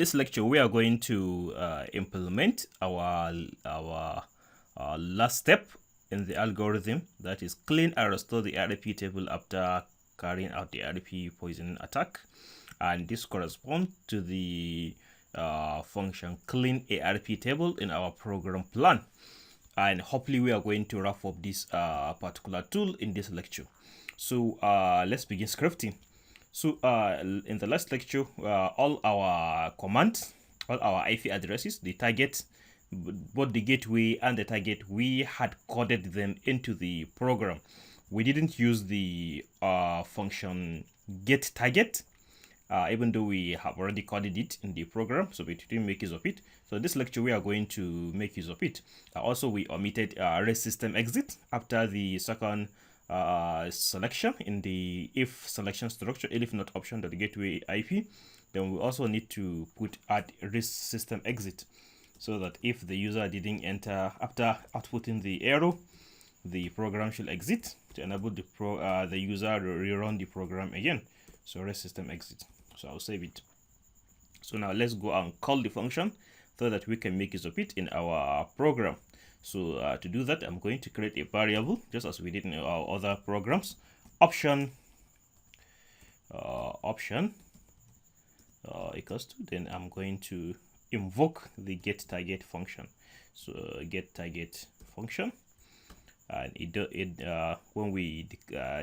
this lecture, we are going to implement our last step in the algorithm, that is clean and restore the ARP table after carrying out the ARP poisoning attack. And this corresponds to the function clean ARP table in our program plan. And hopefully we are going to wrap up this particular tool in this lecture. So let's begin scripting. So in the last lecture, all our commands, all our IP addresses, the target, both the gateway and the target, we had coded them into the program. We didn't use the function get target, even though we have already coded it in the program, so we didn't make use of it. So this lecture, we are going to make use of it. Also, we omitted rest system exit after the second selection in the if selection structure, if not option the gateway IP. Then we also need to add rest system exit, so that if the user didn't enter after outputting the arrow, the program should exit to enable the user to rerun the program again. So rest system exit. So I'll save it. So now let's go and call the function so that we can make use of it in our program. So to do that, I'm going to create a variable just as we did in our other programs. Option equals to, then I'm going to invoke the get target function. So get target function, and when we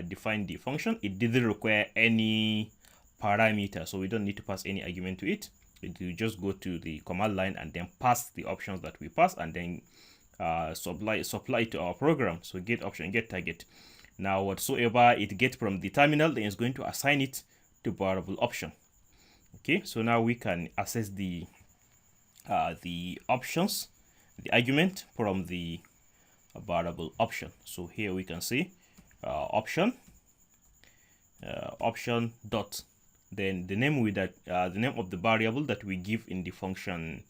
define the function, it didn't require any parameter, so we don't need to pass any argument to it. It will just go to the command line and then pass the options that we pass, and then supply to our program. So get option, get target. Now whatsoever it gets from the terminal, then it's going to assign it to variable option. Okay, so now we can access the options, the argument from the variable option. So here we can see option dot, then the name with that the name of the variable that we give in the function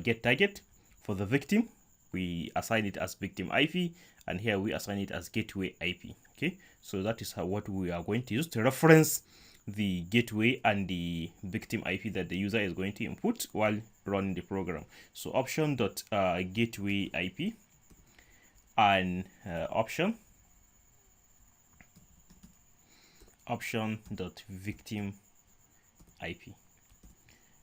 get target. For the victim, we assign it as victim IP, and here we assign it as gateway IP. Okay, so that is what we are going to use to reference the gateway and the victim IP that the user is going to input while running the program. So option dot gateway IP and option dot victim IP.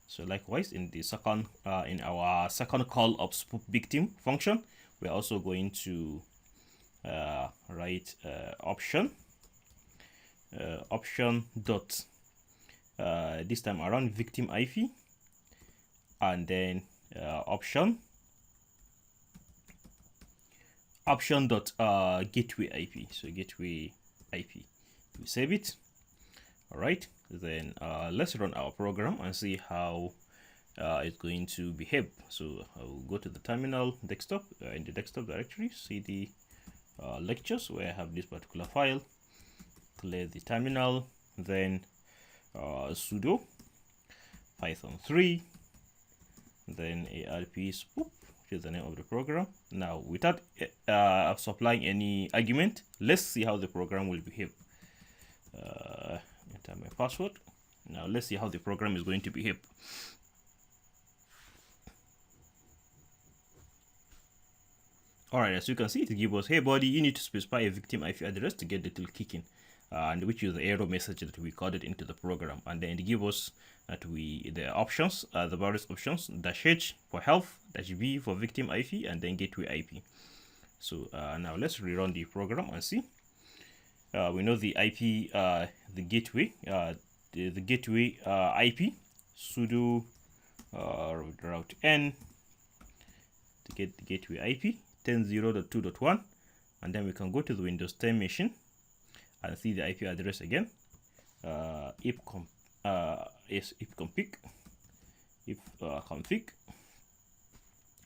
So likewise, in the second in our second call of spoof victim function, we're also going to write option dot this time around victim IP, and then option dot gateway IP. So gateway IP. We save it. All right, then let's run our program and see how it's going to behave. So I'll go to the terminal desktop, in the desktop directory, see the lectures where I have this particular file, clear the terminal, then sudo python 3, then ARP spoof, which is the name of the program. Now without supplying any argument, let's see how the program will behave. Enter my password. Now let's see how the program is going to behave. Alright, as you can see, it gives us, hey buddy, you need to specify a victim IP address to get the tool kicking, and which is the error message that we coded into the program. And then it gives us that the options, the various options, -H for health, -B for victim IP, and then gateway IP. So now let's rerun the program and see. We know the IP, the gateway, the gateway IP, sudo route n to get the gateway IP 10.0.2.1, and then we can go to the Windows 10 machine and see the IP address again. If config.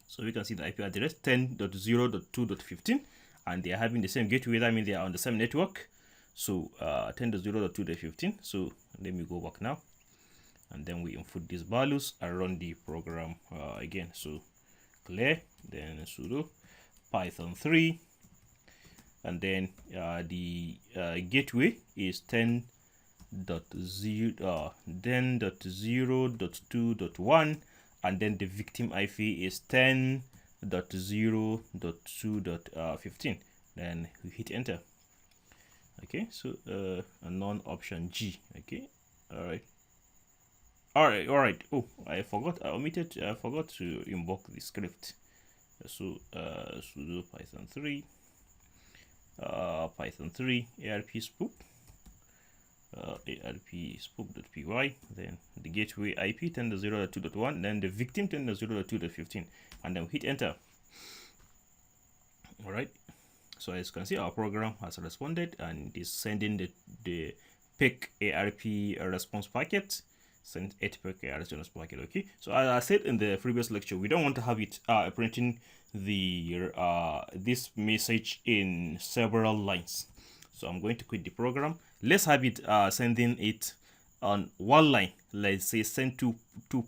So we can see the IP address 10.0.2.15, and they are having the same gateway. That means they are on the same network. So 10.0.2.15. So let me go back now, and then we input these values and run the program again. So clear, then sudo python 3, and then the gateway is 10 10.0.2.1, and then the victim IP is 10.0.2.15. Then we hit enter. Okay, so unknown option G. Okay, all right. Oh, I forgot to invoke the script. So sudo python 3 ARP spoof ARP spoof.py, then the gateway IP 10.0.2.1, then the victim 10.0.2.15, and then hit enter. All right, so as you can see, our program has responded and is sending the pick ARP response packet. Send 8 pick ARP response packet. Okay, so as I said in the previous lecture, we don't want to have it printing the this message in several lines. So I'm going to quit the program. Let's have it sending it on one line. Let's say send two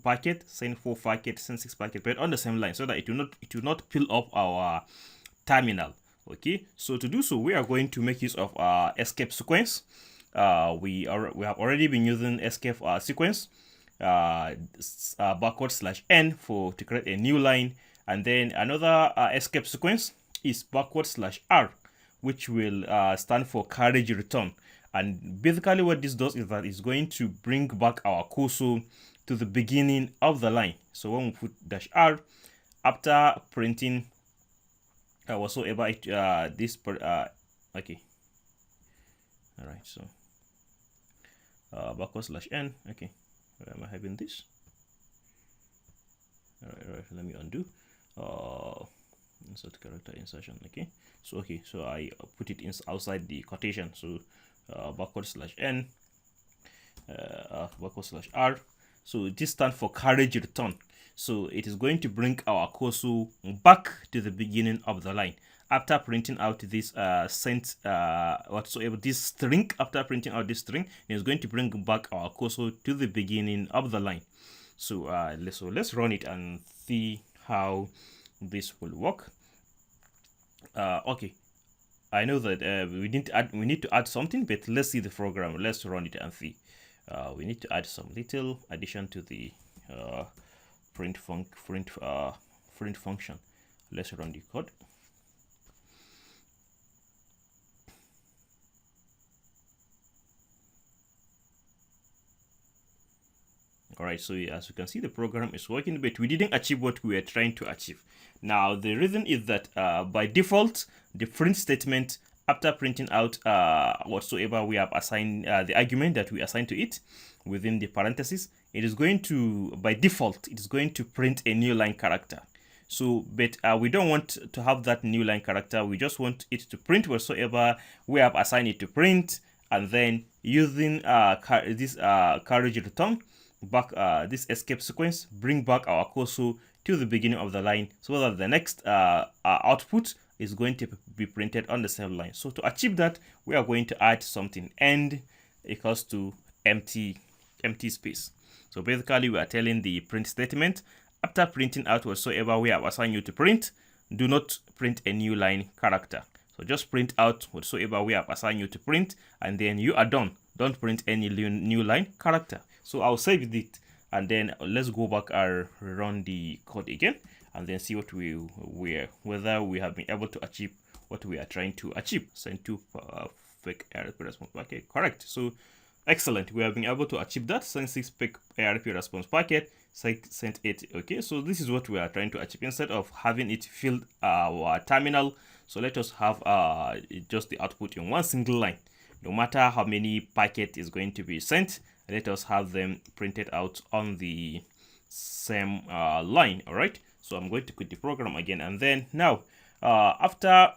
packet, send 4 packet, send 6 packet, but on the same line, so that it will not fill up our terminal. Okay, so to do so, we are going to make use of our escape sequence. We have already been using escape sequence /n to create a new line, and then another escape sequence is /r, which will stand for carriage return. And basically what this does is that it's going to bring back our cursor to the beginning of the line. So when we put -r after printing whatsoever this okay, all right, so /n. Okay, where am I having this? All right, let me undo. Insert character insertion. Okay, so I put it outside the quotation. So /n /r. So this stands for carriage return. So it is going to bring our cursor back to the beginning of the line after printing out this whatsoever this string. After printing out this string, it's going to bring back our cursor to the beginning of the line. So let's run it and see how this will work. Okay, I know that we need to add something, but let's see the program. Let's run it and see. We need to add some little addition to the print function. Let's run the code. All right, so as you can see, the program is working, but we didn't achieve what we were trying to achieve. Now, the reason is that by default, the print statement, after printing out whatsoever we have assigned, the argument that we assign to it within the parentheses, it is going to, by default, it is going to print a new line character. So, but we don't want to have that new line character. We just want it to print whatsoever we have assigned it to print, and then using this carriage return back, this escape sequence, bring back our cursor to the beginning of the line, so that the next output is going to be printed on the same line. So to achieve that, we are going to add something, end equals to empty space. So basically, we are telling the print statement, after printing out whatsoever we have assigned you to print, do not print a new line character. So just print out whatsoever we have assigned you to print, and then you are done. Don't print any new line character. So I'll save it, and then let's go back and run the code again, and then see what whether we have been able to achieve what we are trying to achieve. Send to fake ARP response packet. Correct. So excellent. We have been able to achieve that. Send 6 fake ARP response packet. Sent 8. Okay. So this is what we are trying to achieve. Instead of having it filled our terminal, so let us have just the output in one single line. No matter how many packet is going to be sent, let us have them printed out on the same line. All right, so I'm going to quit the program again, and then now after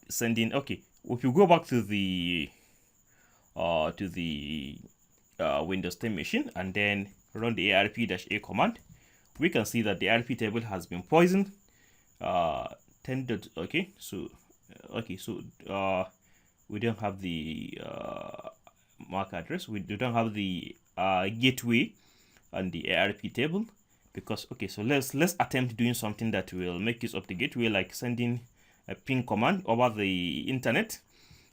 sending, okay, if you go back to the Windows 10 machine and then run the ARP-A command, we can see that the ARP table has been poisoned. 10. Okay, so we don't have the MAC address. We don't have the gateway on the ARP table, because okay, so let's attempt doing something that will make use of the gateway, like sending a ping command over the internet,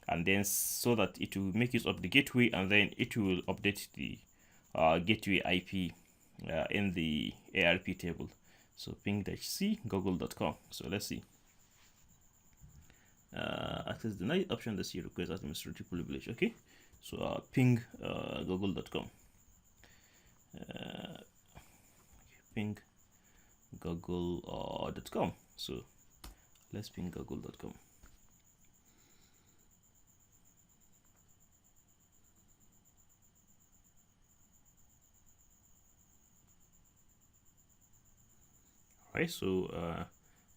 and then so that it will make use of the gateway, and then it will update the gateway IP in the ARP table. So ping-c google.com. So let's see. Access denied, option the C request administrative privilege. Okay, so ping google.com. Ping google.com. So let's ping google.com. Right, so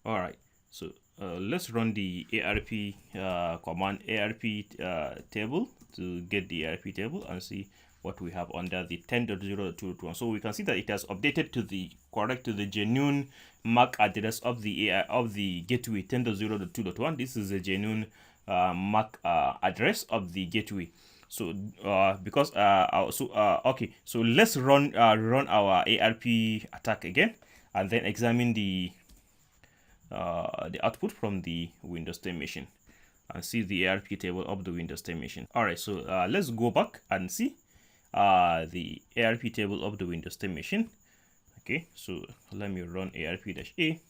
all right, so let's run the ARP command ARP table to get the ARP table and see what we have under the 10.0.2.1. So we can see that it has updated to the correct to the genuine MAC address of the gateway 10.0.2.1. This is a genuine MAC address of the gateway. So because okay, so let's run our ARP attack again, and then examine the output from the Windows 10 machine and see the ARP table of the Windows 10 machine. All right, so let's go back and see the ARP table of the Windows 10 machine. Okay, so let me run ARP-A.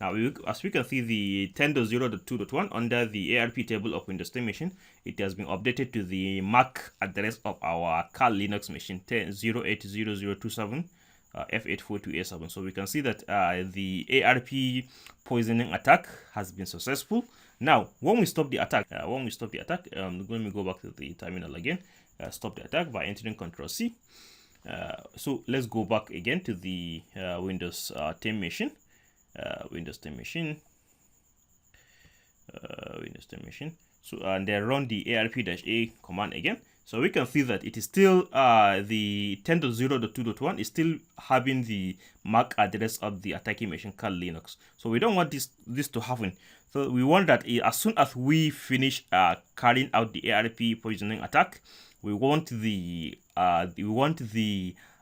Now, as we can see, the 10.0.2.1 under the ARP table of Windows 10 machine, it has been updated to the MAC address of our Kali Linux machine 0800027. F842A7. So we can see that the ARP poisoning attack has been successful. Now, when we stop the attack, let me go back to the terminal again. Stop the attack by entering Ctrl+C. So let's go back again to the Windows 10 machine. Windows 10 machine. So and then run the ARP-A command again. So we can see that it is still the 10.0.2.1 is still having the MAC address of the attacking machine called Linux. So we don't want this to happen. So we want that as soon as we finish carrying out the ARP poisoning attack, we want the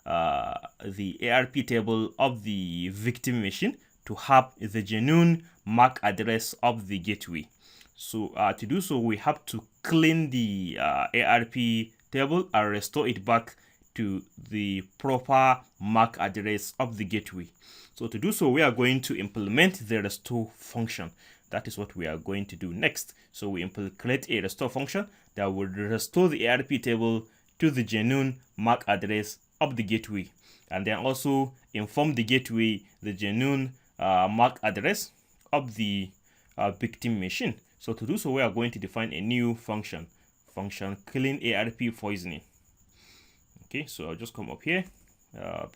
ARP table of the victim machine to have the genuine MAC address of the gateway. So to do so, we have to clean the ARP table and restore it back to the proper MAC address of the gateway. So to do so, we are going to implement the restore function. That is what we are going to do next. So we create a restore function that will restore the ARP table to the genuine MAC address of the gateway, and then also inform the gateway the genuine MAC address of the victim machine. So to do so, we are going to define a new function clean ARP poisoning. Okay, so I'll just come up here,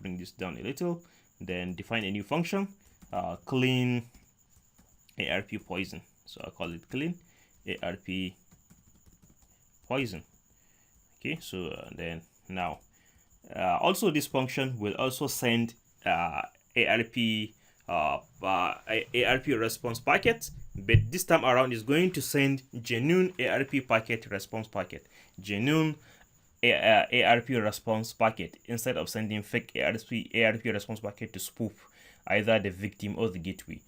bring this down a little, then define a new function clean ARP poison. So I'll call it clean ARP poison. Okay, so then now also this function will also send ARP response packet, but this time around is going to send genuine ARP packet response packet, genuine ARP response packet, instead of sending fake ARP response packet to spoof either the victim or the gateway.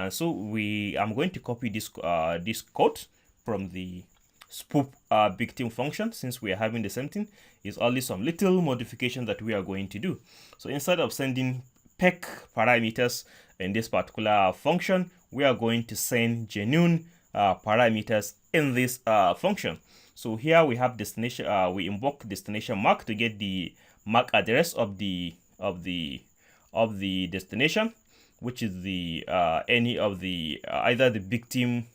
So I'm going to copy this code from the spoof victim function. Since we are having the same thing, it's only some little modification that we are going to do. So instead of sending PEC parameters in this particular function, we are going to send genuine parameters in this function. So here we have destination. We invoke destination MAC to get the MAC address of the destination, which is the any of the either the victim,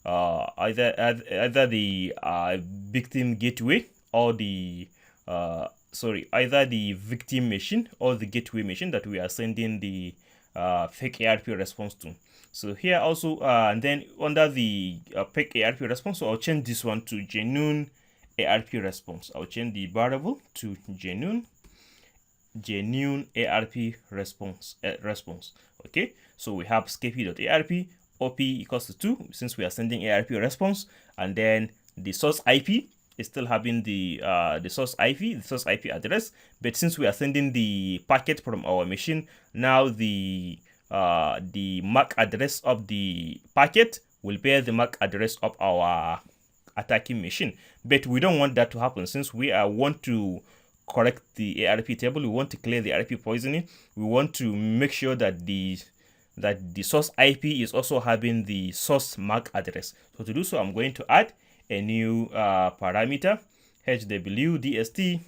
either the victim gateway or the either the victim machine or the gateway machine that we are sending the fake ARP response to. So here also, and then under the fake ARP response, so I'll change this one to genuine ARP response. I'll change the variable to genuine ARP response. Okay, so we have scapy.arp op equals to 2 since we are sending ARP response, and then the source IP is still having the source IP address, but since we are sending the packet from our machine, now the MAC address of the packet will bear the MAC address of our attacking machine. But we don't want that to happen, since we want to correct the ARP table. We want to clear the ARP poisoning. We want to make sure that the source IP is also having the source MAC address. So to do so, I'm going to add a new parameter, HWDST,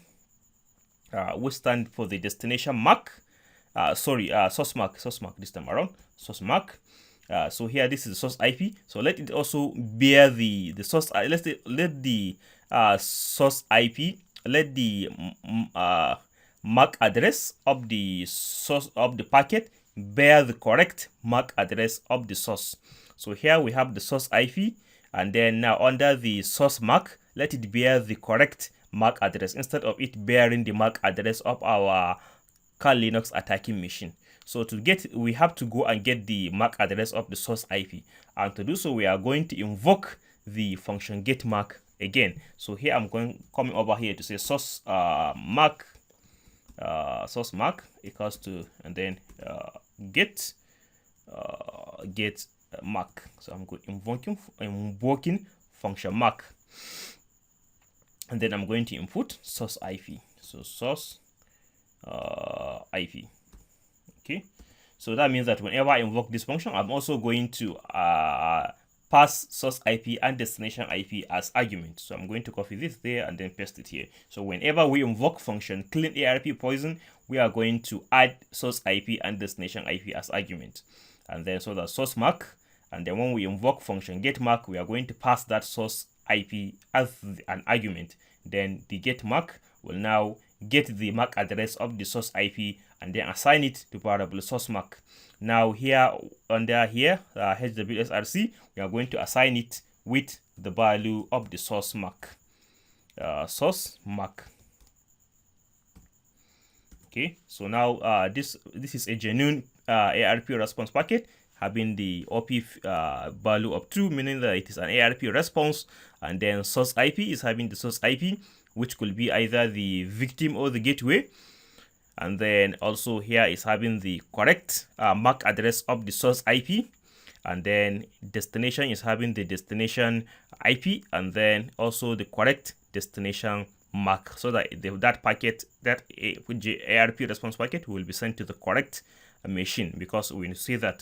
which stand for the destination MAC. Source MAC this time around, source MAC. So here, this is the source IP. So let it also bear the source. Let the source IP, let the MAC address of the source of the packet bear the correct MAC address of the source. So here we have the source IP, and then now under the source MAC, let it bear the correct MAC address instead of it bearing the MAC address of our Kali Linux attacking machine. So we have to go and get the MAC address of the source IP, and to do so, we are going to invoke the function getMAC again. So here I'm coming over here to say source MAC equals to, and then get MAC. So I'm going invoking function MAC, and then I'm going to input source IP. So source IP. Okay, so that means that whenever I invoke this function, I'm also going to pass source IP and destination IP as argument. So I'm going to copy this there and then paste it here. So whenever we invoke function clean ARP poison, we are going to add source IP and destination IP as argument, and then so that source MAC, and then when we invoke function getMAC, we are going to pass that source IP as an argument. Then the getMAC will now get the MAC address of the source IP and then assign it to variable source MAC. Now here under here HWSRC, we are going to assign it with the value of the source MAC. Okay, so now this is a genuine ARP response packet having the OP value of 2, meaning that it is an ARP response, and then source IP is having the source IP, which could be either the victim or the gateway, and then also here is having the correct MAC address of the source IP, and then destination is having the destination IP, and then also the correct destination MAC, so that that packet, that ARP response packet, will be sent to the correct machine, because we see that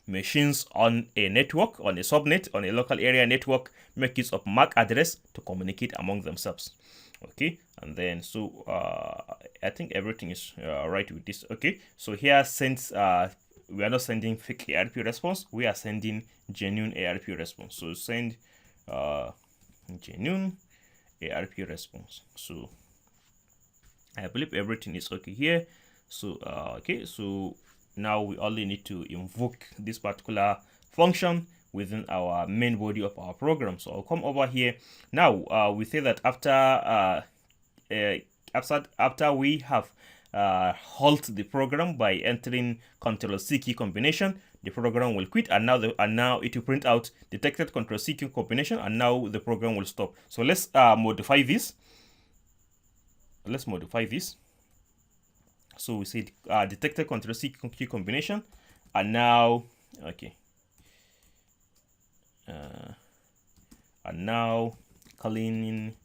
machines on a network, on a subnet, on a local area network, make use of MAC address to communicate among themselves. Okay, and then so I think everything is right with this. Okay, so here, since we are not sending fake ARP response, we are sending genuine ARP response. So send genuine ARP response. So I believe everything is okay here. So okay, so now we only need to invoke this particular function within our main body of our program. So I'll come over here. Now we say that after we have halt the program by entering Ctrl+C key combination, the program will quit, and now it will print out detected Ctrl+C key combination, and now the program will stop. So let's modify this. Let's modify this. So we say detected Ctrl+C key combination, and now okay, and now cleaning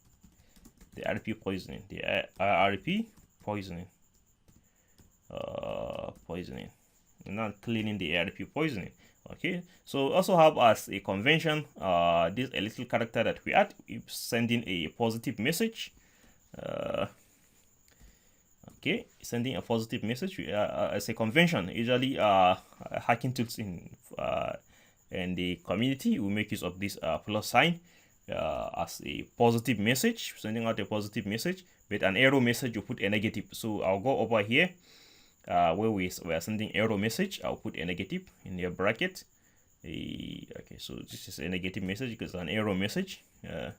the ARP poisoning, the ARP poisoning, not cleaning the ARP poisoning. Okay, so also have as a convention this a little character that we add, sending a positive message. Okay, sending a positive message as a convention. Usually hacking tools in the community will make use of this plus sign as a positive message, sending out a positive message. With an error message, you put a negative. So I'll go over here where we are sending error message. I'll put a negative in your bracket. Okay, so this is a negative message because it's an error message. So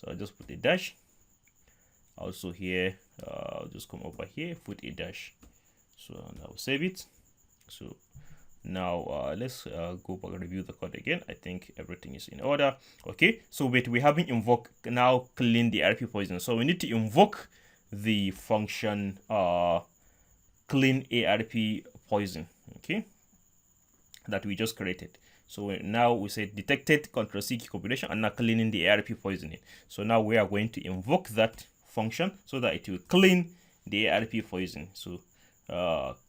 I'll just put a dash. Also here, I'll just come over here, put a dash. So I'll save it. So now let's go back and review the code again. I think everything is in order. Okay, so wait, we haven't invoked now clean the ARP poison. So we need to invoke the function clean ARP poison, okay, that we just created. So now we say detected Control-C key combination and now cleaning the ARP poisoning. So now we are going to invoke that function so that it will clean the ARP poison. So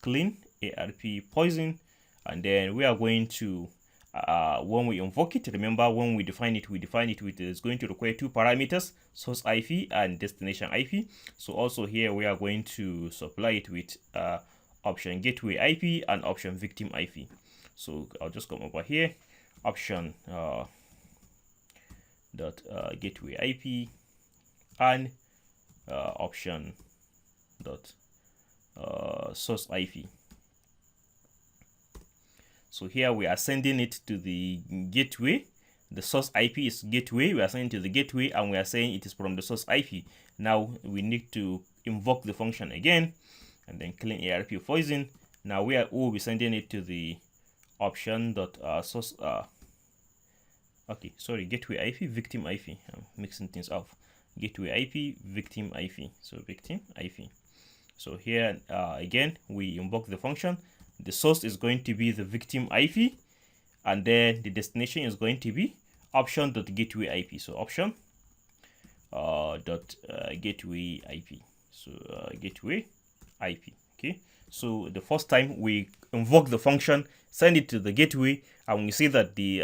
clean ARP poison, and then we are going to when we invoke it, remember when we define it with it's going to require two parameters, source IP and destination IP. So also here we are going to supply it with option gateway IP and option victim IP. So I'll just come over here, option dot gateway IP and option dot source IP. So here we are sending it to the gateway. The source IP is gateway. We are sending it to the gateway and we are saying it is from the source IP. Now we need to invoke the function again and then clean ARP poison. Now we will be sending it to the option dot source gateway IP, victim IP. I'm mixing things up. Gateway IP, victim IP. So victim IP. So here again we invoke the function. The source is going to be the victim IP, and then the destination is going to be option.gateway IP. So option gateway IP. So gateway IP. Okay. So the first time we invoke the function, send it to the gateway, and we see that the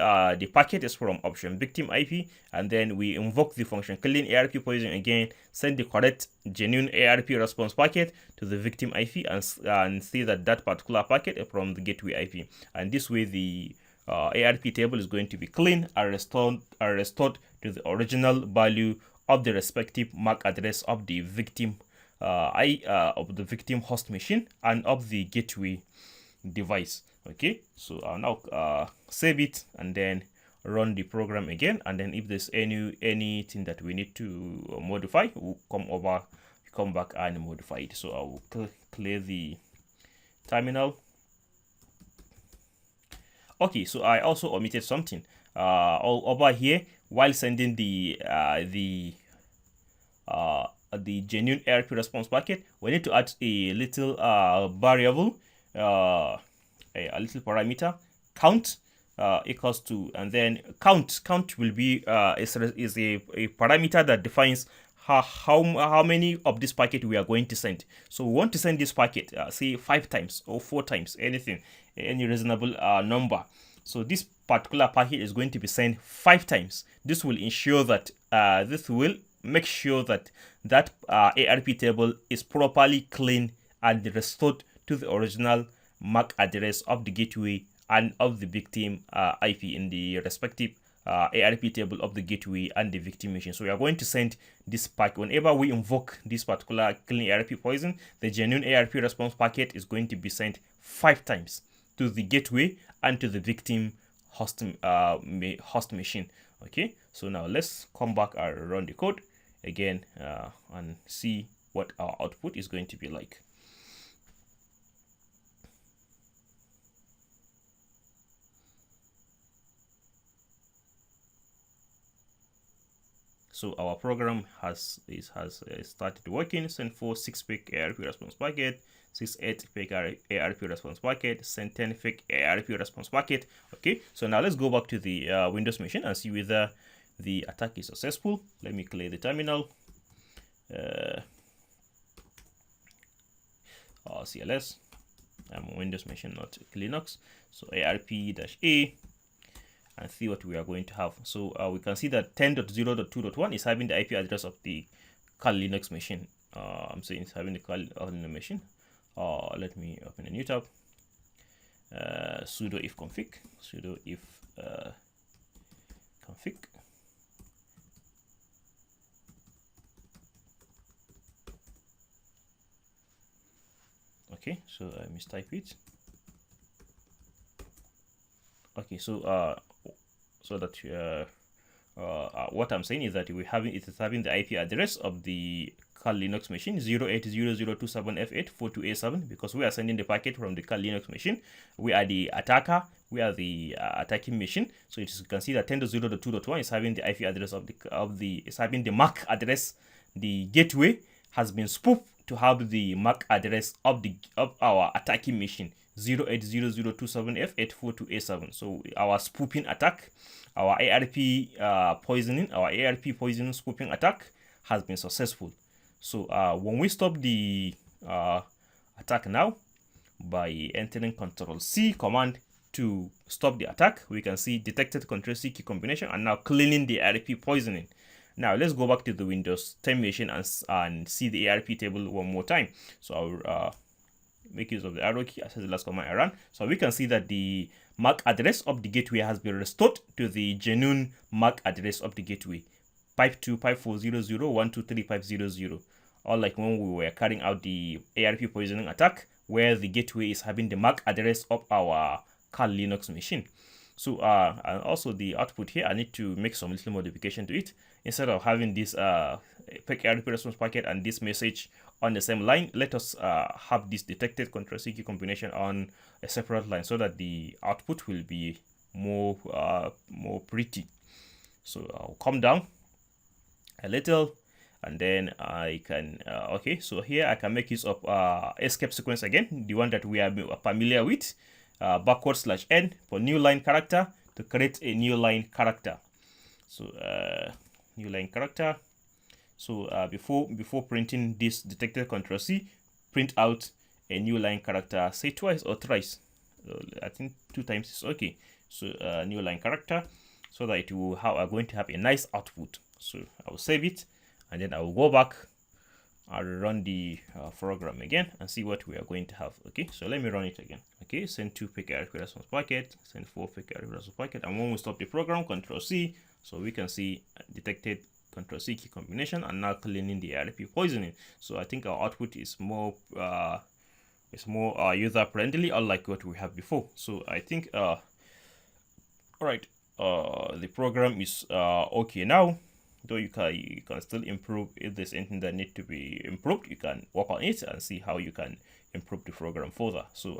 packet is from option victim IP, and then we invoke the function clean ARP poison again, send the correct genuine ARP response packet to the victim IP, and see that that particular packet is from the gateway IP, and this way the ARP table is going to be clean and restored to the original value of the respective MAC address of the victim of the victim host machine and of the gateway device. Okay, so I'll now save it and then run the program again, and then if there's anything that we need to modify, we'll come back and modify it. So I will clear the terminal. Okay, so I also omitted something over here while sending the genuine ARP response packet. We need to add a little variable, a little parameter, count equals to, and then count will be is a parameter that defines how many of this packet we are going to send. So we want to send this packet say 5 times or 4 times, any reasonable number. So this particular packet is going to be sent 5 times. This will ensure that make sure that ARP table is properly cleaned and restored to the original MAC address of the gateway and of the victim IP in the respective ARP table of the gateway and the victim machine. So we are going to send this packet whenever we invoke this particular clean ARP poison. The genuine ARP response packet is going to be sent 5 times to the gateway and to the victim host machine. Okay, so now let's come back and run the code again and see what our output is going to be like. So our program has started working. Send 6 fake ARP response packet, 8 fake ARP response packet, send 10 fake ARP response packet. Okay, so now let's go back to the Windows machine and see whether the attack is successful. Let me clear the terminal. CLS. I'm on Windows machine, not Linux. So ARP-A. And see what we are going to have. So we can see that 10.0.2.1 is having the IP address of the Kali Linux machine. I'm saying it's having the Kali Linux machine. Let me open a new tab. Sudo if config. Sudo if config. Okay, so I mistype it. Okay, so that what I'm saying is that it is having the IP address of the Kali Linux machine 080027F842A7 because we are sending the packet from the Kali Linux machine. We are the attacker. We are the attacking machine. So you can see that 10.0.2.1 is having the IP address is having the MAC address. The gateway has been spoofed to have the MAC address of our attacking machine 080027F842A7. So our spoofing attack, our ARP poisoning spoofing attack has been successful. So when we stop the attack now by entering Ctrl+C command to stop the attack, we can see detected Ctrl+C key combination and now cleaning the ARP poisoning. Now let's go back to the Windows 10 machine and see the ARP table one more time. So I'll make use of the arrow key, access the last command I ran. So we can see that the MAC address of the gateway has been restored to the genuine MAC address of the gateway, 525400123500. Unlike when we were carrying out the ARP poisoning attack, where the gateway is having the MAC address of our Kali Linux machine. So and also the output here, I need to make some little modification to it. Instead of having this fake ARP response packet and this message on the same line, let us have this detected Ctrl+C key combination on a separate line so that the output will be more pretty. So I'll come down a little, and then I can okay, so here I can make use of escape sequence again, the one that we are familiar with, /n for new line character to create a new line character. So new line character. So before printing this detected Ctrl+C, print out a new line character, say twice or thrice. I think 2 times is okay. So new line character, so that it will are going to have a nice output. So I will save it, and then I will go back and run the program again and see what we are going to have. Okay, so let me run it again. Okay, send 2 fake ARP response packet, send 4 fake ARP response packet, and when we stop the program, Ctrl+C, so we can see detected Ctrl+C key combination and now cleaning the ARP poisoning. So I think our output is more user friendly, unlike what we have before. So I think all right, the program is okay now. Though you can still improve. If there's anything that needs to be improved, you can work on it and see how you can improve the program further. So